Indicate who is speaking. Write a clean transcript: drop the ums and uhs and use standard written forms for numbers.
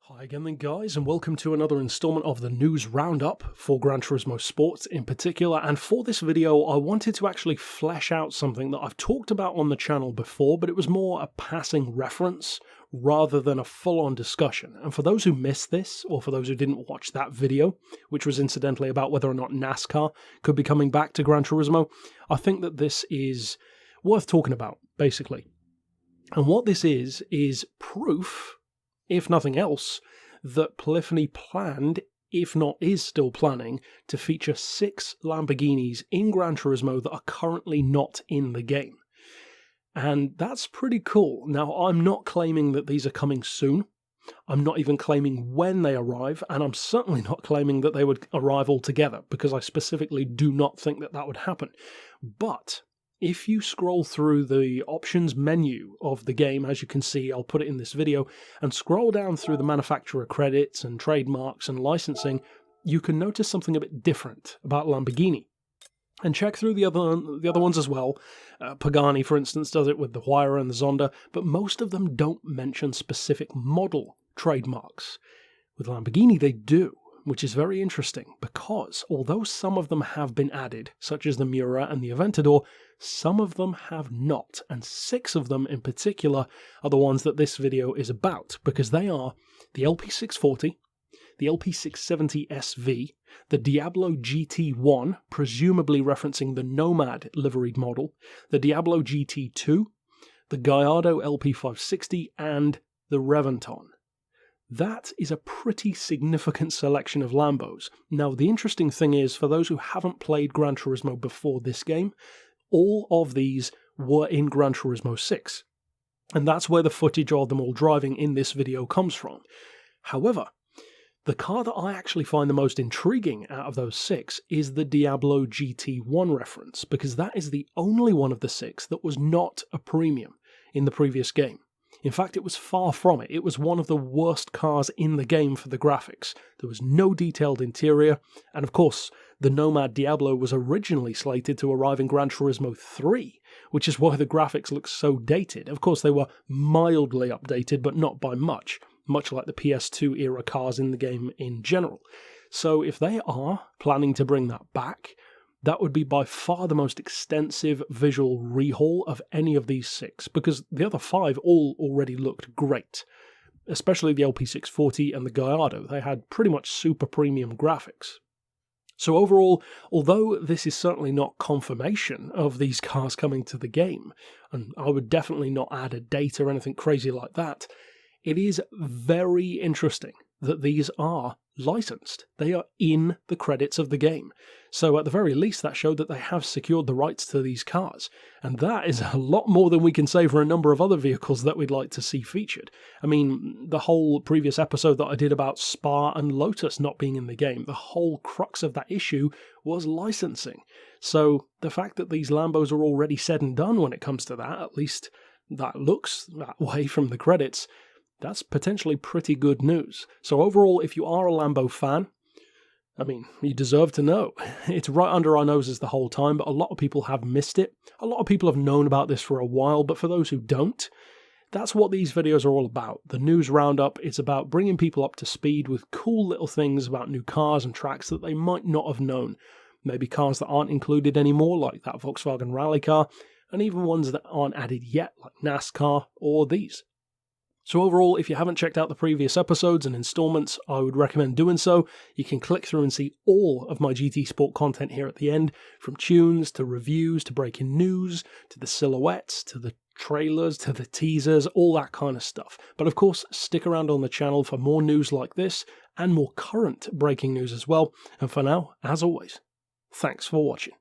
Speaker 1: Hi again then guys, and welcome to another installment of the News Roundup for Gran Turismo Sports in particular. And for this video I wanted to actually flesh out something that I've talked about on the channel before, but it was more a passing reference rather than a full-on discussion. And for those who missed this, or for those who didn't watch that video, which was incidentally about whether or not NASCAR could be coming back to Gran Turismo, I think that this is worth talking about, basically. And what this is proof, if nothing else, that Polyphony planned, if not is still planning, to feature 6 Lamborghinis in Gran Turismo that are currently not in the game. And that's pretty cool. Now, I'm not claiming that these are coming soon. I'm not even claiming when they arrive, and I'm certainly not claiming that they would arrive altogether, because I specifically do not think that that would happen. But if you scroll through the options menu of the game, as you can see, I'll put it in this video, and scroll down through the manufacturer credits and trademarks and licensing, you can notice something a bit different about Lamborghini. And check through the other ones as well. Pagani, for instance, does it with the Huayra and the Zonda, but most of them don't mention specific model trademarks. With Lamborghini, they do, which is very interesting, because although some of them have been added, such as the Miura and the Aventador, some of them have not, and 6 of them in particular are the ones that this video is about, because they are the LP640, the LP670 SV, the Diablo GT1, presumably referencing the Nomad liveried model, the Diablo GT2, the Gallardo LP560, and the Reventon. That is a pretty significant selection of Lambos. Now, the interesting thing is, for those who haven't played Gran Turismo before this game, all of these were in Gran Turismo 6. And that's where the footage of them all driving in this video comes from. However, the car that I actually find the most intriguing out of those 6 is the Diablo GT1 reference, because that is the only one of the 6 that was not a premium in the previous game. In fact, it was far from it. It was one of the worst cars in the game for the graphics. There was no detailed interior, and of course, the Nomad Diablo was originally slated to arrive in Gran Turismo 3, which is why the graphics look so dated. Of course, they were mildly updated, but not by much like the PS2 era cars in the game in general. So if they are planning to bring that back, that would be by far the most extensive visual rehaul of any of these 6, because the other 5 all already looked great, especially the LP640 and the Gallardo. They had pretty much super premium graphics. So overall, although this is certainly not confirmation of these cars coming to the game, and I would definitely not add a date or anything crazy like that, it is very interesting that these are licensed. They are in the credits of the game. So at the very least, that showed that they have secured the rights to these cars. And that is a lot more than we can say for a number of other vehicles that we'd like to see featured. I mean, the whole previous episode that I did about Spa and Lotus not being in the game, the whole crux of that issue was licensing. So the fact that these Lambos are already said and done when it comes to that, at least that looks that way from the credits, that's potentially pretty good news. So overall, if you are a Lambo fan, I mean, you deserve to know. It's right under our noses the whole time, but a lot of people have missed it. A lot of people have known about this for a while, but for those who don't, that's what these videos are all about. The News Roundup is about bringing people up to speed with cool little things about new cars and tracks that they might not have known. Maybe cars that aren't included anymore, like that Volkswagen rally car, and even ones that aren't added yet, like NASCAR or these. So overall, if you haven't checked out the previous episodes and installments, I would recommend doing so. You can click through and see all of my GT Sport content here at the end, from tunes to reviews to breaking news to the silhouettes to the trailers to the teasers, all that kind of stuff. But of course, stick around on the channel for more news like this and more current breaking news as well. And for now, as always, thanks for watching.